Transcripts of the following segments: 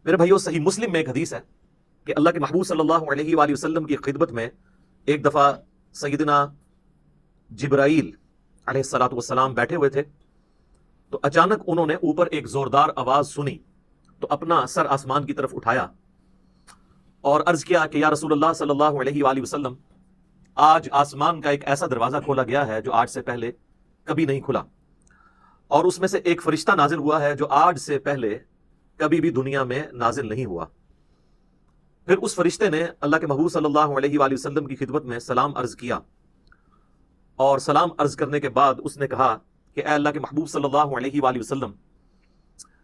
میرے بھائیو، صحیح مسلم میں ایک حدیث ہے کہ اللہ کے محبوب صلی اللہ علیہ وآلہ وسلم کی خدمت میں ایک دفعہ سیدنا جبرائیل علیہ الصلوۃ والسلام بیٹھے ہوئے تھے، تو اچانک انہوں نے اوپر ایک زوردار آواز سنی تو اپنا سر آسمان کی طرف اٹھایا اور عرض کیا کہ یا رسول اللہ صلی اللہ علیہ وآلہ وسلم، آج آسمان کا ایک ایسا دروازہ کھولا گیا ہے جو آج سے پہلے کبھی نہیں کھلا، اور اس میں سے ایک فرشتہ نازل ہوا ہے جو آج سے پہلے کبھی بھی دنیا میں نازل نہیں ہوا۔ پھر اس فرشتے نے اللہ کے محبوب صلی اللہ علیہ وآلہ وسلم کی خدمت میں سلام عرض کیا، اور سلام عرض کرنے کے بعد اس نے کہا کہ اے اللہ کے محبوب صلی اللہ علیہ وآلہ وسلم،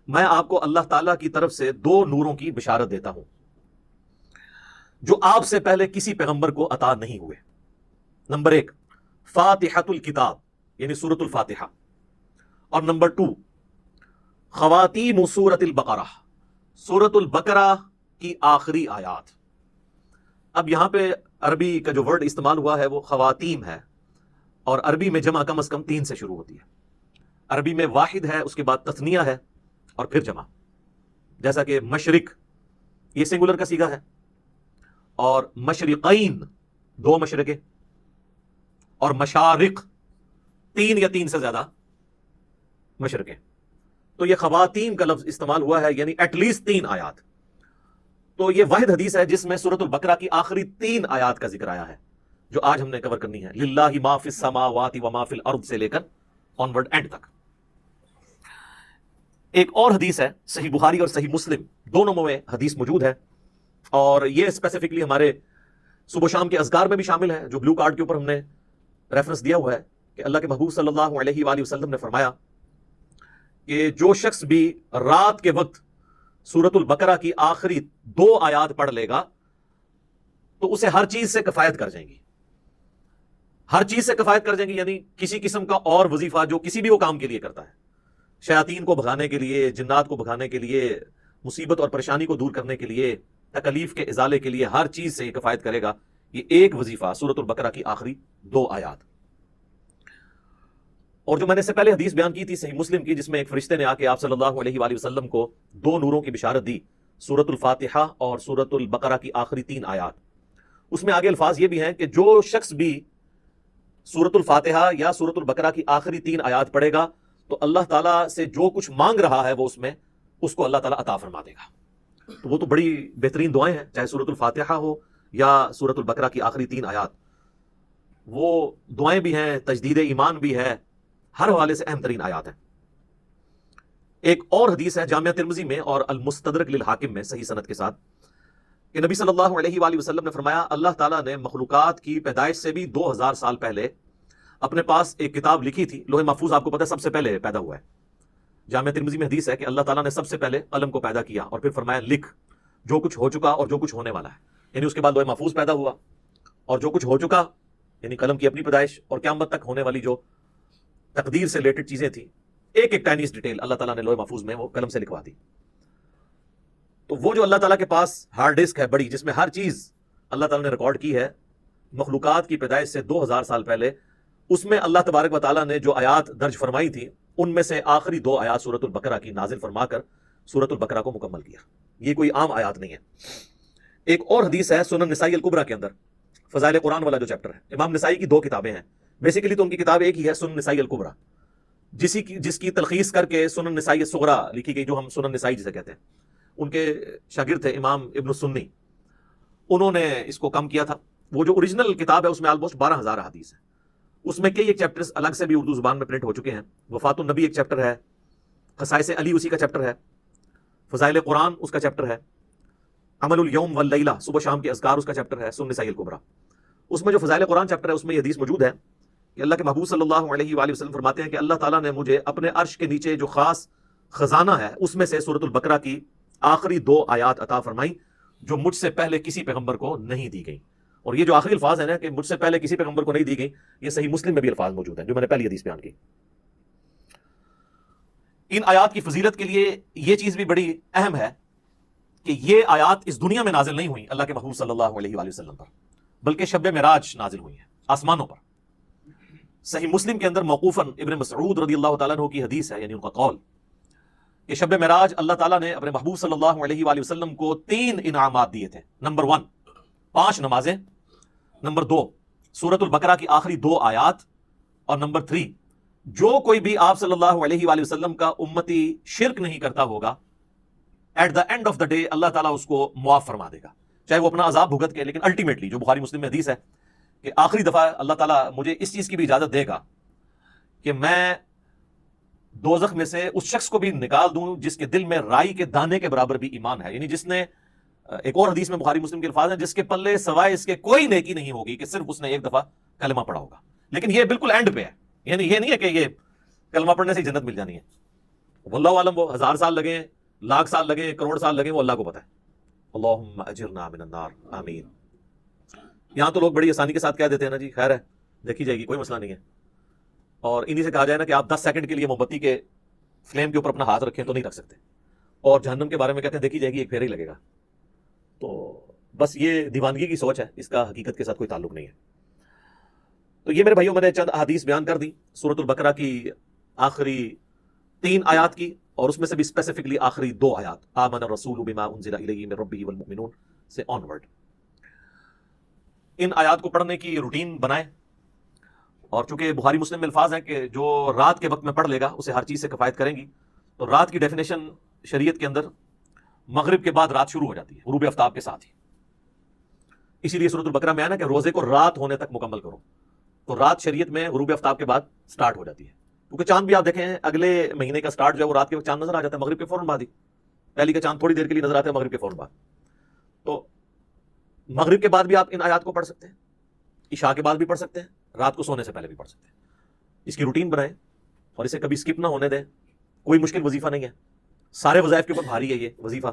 میں آپ کو اللہ تعالیٰ کی طرف سے 2 نوروں کی بشارت دیتا ہوں جو آپ سے پہلے کسی پیغمبر کو عطا نہیں ہوئے۔ نمبر 1 فاتحۃ الکتاب یعنی سورۃ الفاتحہ، اور نمبر 2 خواتیم سورۃ البقرہ، سورۃ البقرہ کی آخری آیات۔ اب یہاں پہ عربی کا جو ورڈ استعمال ہوا ہے وہ خواتیم ہے، اور عربی میں جمع کم از کم 3 سے شروع ہوتی ہے۔ عربی میں واحد ہے، اس کے بعد تثنیہ ہے، اور پھر جمع، جیسا کہ مشرق یہ سنگولر کا صیغہ ہے، اور مشرقین 2 مشرقیں، اور مشارق 3 یا 3 سے زیادہ مشرقیں۔ تو یہ خواتین کا لفظ استعمال ہوا ہے، یعنی ایٹ لیسٹ 3 آیات۔ تو یہ واحد حدیث ہے جس میں سورۃ البقرہ کی آخری 3 آیات کا ذکر آیا ہے، جو آج ہم نے کور کرنی ہے، للہ ما فی السماوات و ما فی الارض سے لے کر آنورڈ اینڈ تک۔ ایک اور حدیث ہے، صحیح بخاری اور صحیح مسلم دونوں میں حدیث موجود ہے، اور یہ اسپیسیفکلی ہمارے صبح و شام کے اذکار میں بھی شامل ہے، جو بلو کارڈ کے اوپر ہم نے ریفرنس دیا ہوا ہے کہ اللہ کے محبوب صلی اللہ علیہ وآلہ وسلم نے فرمایا کہ جو شخص بھی رات کے وقت سورۃ البقرہ کی آخری 2 آیات پڑھ لے گا تو اسے ہر چیز سے کفایت کر جائیں گی، ہر چیز سے کفایت کر جائیں گی، یعنی کسی قسم کا اور وظیفہ جو کسی بھی وہ کام کے لیے کرتا ہے، شیاطین کو بھگانے کے لیے، جنات کو بھگانے کے لیے، مصیبت اور پریشانی کو دور کرنے کے لیے، تکلیف کے ازالے کے لیے، ہر چیز سے یہ کفایت کرے گا یہ ایک وظیفہ سورۃ البقرہ کی آخری 2 آیات۔ اور جو میں نے اس سے پہلے حدیث بیان کی تھی صحیح مسلم کی، جس میں ایک فرشتے نے آ کے آپ صلی اللہ علیہ وآلہ وسلم کو 2 نوروں کی بشارت دی، سورۃ الفاتحہ اور سورۃ البقرہ کی آخری 3 آیات، اس میں آگے الفاظ یہ بھی ہیں کہ جو شخص بھی سورۃ الفاتحہ یا سورۃ البقرہ کی آخری 3 آیات پڑھے گا تو اللہ تعالیٰ سے جو کچھ مانگ رہا ہے وہ اس میں اس کو اللہ تعالیٰ عطا فرما دے گا۔ تو وہ تو بڑی بہترین دعائیں ہیں، چاہے سورۃ الفاتحہ ہو یا سورۃ البقرہ کی آخری 3 آیات، وہ دعائیں بھی ہیں، تجدید ایمان بھی ہے، ہر حوالے سے اہم ترین آیات ہیں۔ ایک اور حدیث ہے جامعہ ترمذی میں اور المستدرک للحاکم میں صحیح سند کے ساتھ کہ نبی صلی اللہ علیہ وآلہ وسلم نے فرمایا اللہ تعالیٰ نے مخلوقات کی پیدائش سے بھی 2000 سال پہلے اپنے پاس ایک کتاب لکھی تھی، لوح محفوظ آپ کو پتہ ہے سب سے پہلے پیدا ہوا ہے۔ جامعہ ترمذی میں حدیث ہے کہ اللہ تعالیٰ نے سب سے پہلے قلم کو پیدا کیا اور پھر فرمایا لکھ جو کچھ ہو چکا اور جو کچھ ہونے والا ہے، یعنی اس کے بعد لوح محفوظ پیدا ہوا، اور جو کچھ ہو چکا یعنی قلم کی اپنی پیدائش، اور قیامت تک ہونے والی جو تقدیر سے ریلیٹڈ چیزیں تھیں، ایک ایک ٹائنیز ڈیٹیل اللہ تعالیٰ نے لوح محفوظ میں وہ قلم سے لکھوا دی۔ تو وہ جو اللہ تعالیٰ کے پاس ہارڈ ڈسک ہے بڑی، جس میں ہر چیز اللہ تعالیٰ نے ریکارڈ کی ہے مخلوقات کی پیدائش سے 2000 سال پہلے، اس میں اللہ تبارک و تعالیٰ نے جو آیات درج فرمائی تھی ان میں سے آخری 2 آیات سورۃ البقرہ کی نازل فرما کر سورۃ البقرہ کو مکمل کیا۔ یہ کوئی عام آیات نہیں ہے۔ ایک اور حدیث ہے سنن نسائی الکبریٰ کے اندر، فضائل قرآن والا جو چیپٹر ہے، امام نسائی کی 2 کتابیں ہیں، بیسیکلی تو ان کی کتاب ایک ہی ہے سنن نسائی الکبریٰ، جس کی تلخیص کر کے سنن نسائی الصغریٰ لکھی گئی، جو ہم سنن نسائی جسے کہتے ہیں۔ ان کے شاگرد تھے امام ابن السنی، انہوں نے اس کو کم کیا تھا۔ وہ جو اوریجنل کتاب ہے اس میں آلموسٹ 12000 حدیث ہیں، اس میں کئی ایک چیپٹرز الگ سے بھی اردو زبان میں پرنٹ ہو چکے ہیں۔ وفات النبی ایک چیپٹر ہے، خصائص علی اسی کا چیپٹر ہے، فضائل قرآن اس کا چیپٹر ہے، عمل الیوم واللیلہ صبح شام کے اذکار اس کا چیپٹر ہے، سنن نسائی الکبریٰ۔ اس میں جو فضائل قرآن چیپٹر ہے اس میں یہ حدیث موجود ہے کہ اللہ کے محبوب صلی اللہ علیہ وآلہ وسلم فرماتے ہیں کہ اللہ تعالیٰ نے مجھے اپنے عرش کے نیچے جو خاص خزانہ ہے اس میں سے سورۃ البقرہ کی آخری 2 آیات عطا فرمائی جو مجھ سے پہلے کسی پیغمبر کو نہیں دی گئی۔ اور یہ جو آخری الفاظ ہیں نا کہ مجھ سے پہلے کسی پیغمبر کو نہیں دی گئی، یہ صحیح مسلم میں بھی الفاظ موجود ہیں جو میں نے پہلی حدیث بیان کی۔ ان آیات کی فضیلت کے لیے یہ چیز بھی بڑی اہم ہے کہ یہ آیات اس دنیا میں نازل نہیں ہوئی اللہ کے محبوب صلی اللہ علیہ وآلہ وسلم پر، بلکہ شب معراج نازل ہوئی ہیں آسمانوں پر۔ صحیح مسلم کے اندر موقوفاً ابن مسعود رضی اللہ تعالیٰ عنہ کی حدیث ہے، یعنی ان کا قول کہ شب معراج اللہ تعالیٰ نے اپنے محبوب صلی اللہ علیہ وآلہ وسلم کو 3 انعامات دیے تھے. نمبر 1 5 نمازیں، نمبر 2 سورۃ البقرہ کی آخری 2 آیات، اور نمبر 3 جو کوئی بھی آپ صلی اللہ علیہ وآلہ وسلم کا امتی شرک نہیں کرتا ہوگا، at the end of the day اللہ تعالیٰ اس کو معاف فرما دے گا، چاہے وہ اپنا عذاب بھگت کے. لیکن الٹیمیٹلی جو بخاری مسلم میں حدیث ہے کہ آخری دفعہ اللہ تعالیٰ مجھے اس چیز کی بھی اجازت دے گا کہ میں دوزخ میں سے اس شخص کو بھی نکال دوں جس کے دل میں رائی کے دانے کے برابر بھی ایمان ہے. یعنی جس نے، ایک اور حدیث میں بخاری مسلم کے الفاظ ہیں، جس کے پلے سوائے اس کے کوئی نیکی نہیں ہوگی کہ صرف اس نے ایک دفعہ کلمہ پڑھا ہوگا. لیکن یہ بالکل اینڈ پہ ہے، یعنی یہ نہیں ہے کہ یہ کلمہ پڑھنے سے جنت مل جانی ہے. واللہ عالم، وہ 1000 سال لگے، لاکھ سال لگے، کروڑ سال لگے، وہ اللہ کو پتہ ہے. اللہم اجرنا من النار، آمین. یہاں تو لوگ بڑی آسانی کے ساتھ کہہ دیتے ہیں نا جی خیر ہے دیکھی جائے گی، کوئی مسئلہ نہیں ہے. اور انہی سے کہا جائے نا کہ آپ 10 سیکنڈ کے لیے موم بتی کے فلیم کے اوپر اپنا ہاتھ رکھیں تو نہیں رکھ سکتے. اور جہنم کے بارے میں کہتے ہیں دیکھی جائے گی، ایک پھیرا ہی لگے گا. تو بس یہ دیوانگی کی سوچ ہے، اس کا حقیقت کے ساتھ کوئی تعلق نہیں ہے. تو یہ میرے بھائیوں میں نے چند احادیث بیان کر دی سورۃ البقرہ کی آخری 3 آیات کی، اور اس میں سے بھی اسپیسیفکلی آخری 2 آیات آمن الرسول بما انزل الیہ من ربہ والمؤمنون سے آنورڈ. ان آیات کو پڑھنے کی روٹین بنائیں، اور چونکہ بخاری مسلم میں الفاظ ہیں کہ جو رات کے وقت میں پڑھ لے گا اسے ہر چیز سے کفایت کریں گی. تو رات کی ڈیفینیشن شریعت کے اندر مغرب کے بعد رات شروع ہو جاتی ہے، غروب آفتاب کے ساتھ ہی. اسی لیے سورۃ البقرہ میں ہے نا کہ روزے کو رات ہونے تک مکمل کرو. تو رات شریعت میں غروب آفتاب کے بعد سٹارٹ ہو جاتی ہے، کیونکہ چاند بھی آپ دیکھیں اگلے مہینے کا سٹارٹ جو ہے وہ رات کے وقت چاند نظر آ جاتا ہے، مغرب کے فوراً بعد ہی. پہلی کا چاند تھوڑی دیر کے لیے نظر آتا ہے، مغرب کے فوراً بعد. تو مغرب کے بعد بھی آپ ان آیات کو پڑھ سکتے ہیں، عشاء کے بعد بھی پڑھ سکتے ہیں، رات کو سونے سے پہلے بھی پڑھ سکتے ہیں. اس کی روٹین بنائیں اور اسے کبھی سکپ نہ ہونے دیں. کوئی مشکل وظیفہ نہیں ہے، سارے وظائف کے اوپر بھاری ہے یہ وظیفہ.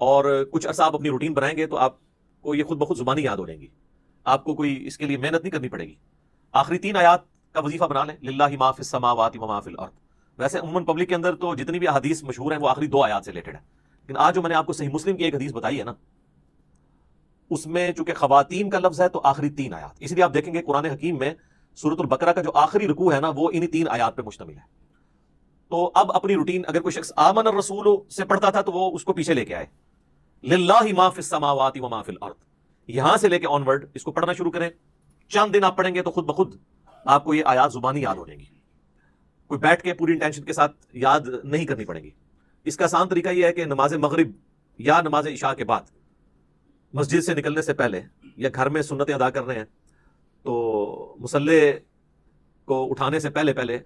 اور کچھ عرصہ آپ اپنی روٹین بنائیں گے تو آپ کو یہ خود بخود زبانی یاد ہو جائیں گی، آپ کو کوئی اس کے لیے محنت نہیں کرنی پڑے گی. آخری 3 آیات کا وظیفہ بنا لیں، للہ ما فی السماوات و ما فی الارض. ویسے عموماً پبلک کے اندر تو جتنی بھی احادیث مشہور ہیں وہ آخری 2 آیات سے ریلیٹڈ ہے، لیکن آج جو میں نے آپ کو صحیح مسلم کی ایک حدیث بتائی ہے نا، اس میں چونکہ خواتین کا لفظ ہے تو آخری 3 آیات. اس لیے آپ دیکھیں گے قرآن حکیم میں سورۃ البقرہ کا جو آخری رکوع ہے نا وہ انہی 3 آیات پہ مشتمل ہے. تو اب اپنی روٹین، اگر کوئی شخص آمن الرسول سے پڑھتا تھا تو وہ اس کو پیچھے لے کے آئے، للہ ما فی السماوات و ما فی الارض، یہاں سے لے کے آنورڈ اس کو پڑھنا شروع کریں. چند دن آپ پڑھیں گے تو خود بخود آپ کو یہ آیات زبانی یاد ہو جائیں گی. کوئی بیٹھ کے پوری انٹینشن کے ساتھ یاد نہیں کرنی پڑیں گی. اس کا آسان طریقہ یہ ہے کہ نماز مغرب یا نماز عشاء کے بعد مسجد سے نکلنے سے پہلے یا گھر میں سنتیں ادا کر رہے ہیں تو مصلی کو اٹھانے سے پہلے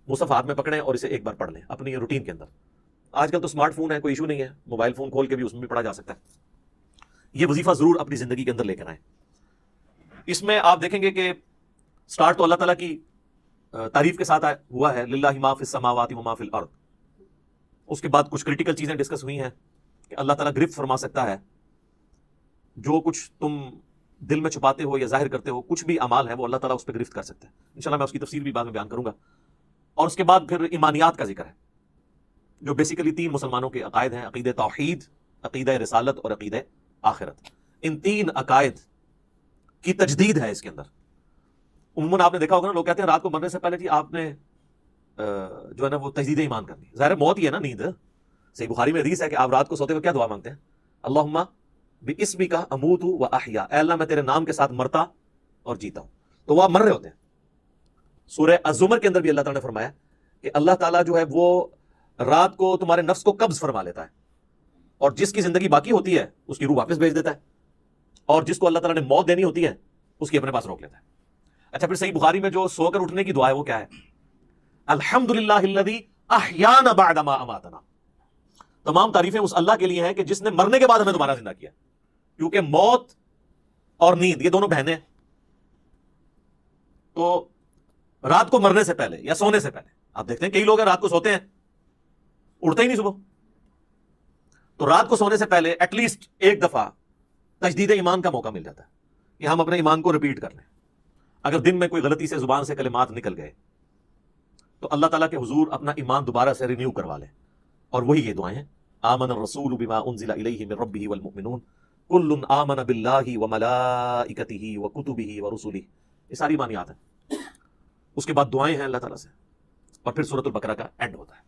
مصحف ہاتھ میں پکڑیں اور اسے ایک بار پڑھ لیں اپنی روٹین کے اندر. آج کل تو اسمارٹ فون ہے، کوئی ایشو نہیں ہے، موبائل فون کھول کے بھی اس میں بھی پڑھا جا سکتا ہے. یہ وظیفہ ضرور اپنی زندگی کے اندر لے کر آئیں. اس میں آپ دیکھیں گے کہ سٹارٹ تو اللہ تعالیٰ کی تعریف کے ساتھ ہوا ہے، للہ ما فی السماوات و ما فی الارض. اس کے بعد کچھ کریٹیکل چیزیں ڈسکس ہوئی ہیں کہ اللہ تعالیٰ گرفت فرما سکتا ہے. جو کچھ تم دل میں چھپاتے ہو یا ظاہر کرتے ہو، کچھ بھی اعمال ہے وہ اللہ تعالیٰ اس پہ گرفت کر سکتا ہے. انشاءاللہ میں اس کی تفصیل بھی بعد میں بیان کروں گا. اور اس کے بعد پھر ایمانیات کا ذکر ہے، جو بیسیکلی 3 مسلمانوں کے عقائد ہیں، عقیدہ توحید، عقیدہ رسالت اور عقیدہ آخرت. ان 3 عقائد کی تجدید ہے اس کے اندر. عموماً آپ نے دیکھا ہوگا نا، لوگ کہتے ہیں رات کو مرنے سے پہلے جی آپ نے جو ہے نا وہ تجدید ایمان کرنی. ظاہر موت ہی ہے نا، نیند. صحیح بخاری میں حدیث ہے کہ آپ رات کو سوتے ہوئے کیا دعا مانگتے ہیں؟ اللہم باسمک اموت و احیا، اے اللہ میں تیرے نام کے ساتھ مرتا اور جیتا ہوں. تو وہ آپ مر رہے ہوتے ہیں. سورہ الزمر کے اندر بھی اللہ تعالیٰ نے فرمایا کہ اللہ تعالیٰ جو ہے وہ رات کو تمہارے نفس کو قبض فرما لیتا ہے، اور جس کی زندگی باقی ہوتی ہے اس کی روح واپس بھیج دیتا ہے، اور جس کو اللہ تعالیٰ نے موت دینی ہوتی ہے اس کی اپنے پاس روک لیتا ہے. اچھا، پھر صحیح بخاری میں جو سو کر اٹھنے کی دعا ہے وہ کیا ہے؟ الحمدللہ الذی احیانا بعد ما اماتنا. تمام تعریفیں اس اللہ کے لیے ہیں کہ جس نے مرنے کے بعد ہمیں دوبارہ زندہ کیا. کیونکہ موت اور نیند یہ دونوں بہنیں. تو رات کو مرنے سے پہلے یا سونے سے پہلے آپ دیکھتے ہیں کئی لوگ ہیں رات کو سوتے ہیں اٹھتے ہی نہیں صبح. تو رات کو سونے سے پہلے ایٹ لیسٹ ایک دفعہ تجدید ایمان کا موقع مل جاتا ہے کہ ہم اپنے ایمان کو ریپیٹ کر لیں. اگر دن میں کوئی غلطی سے زبان سے کلمات نکل گئے تو اللہ تعالیٰ کے حضور اپنا ایمان دوبارہ سے رینیو کروا لیں. اور وہی یہ دعائیں ہیں، آمن الرسول بما انزل الیہ من ربہ والمؤمنون کل آمن باللہ وملائکتہ وکتبہ ورسلہ. یہ ساری ایمانیات ہیں. اس کے بعد دعائیں ہیں اللہ تعالیٰ سے، اور پھر سورۃ البقرہ کا اینڈ ہوتا ہے.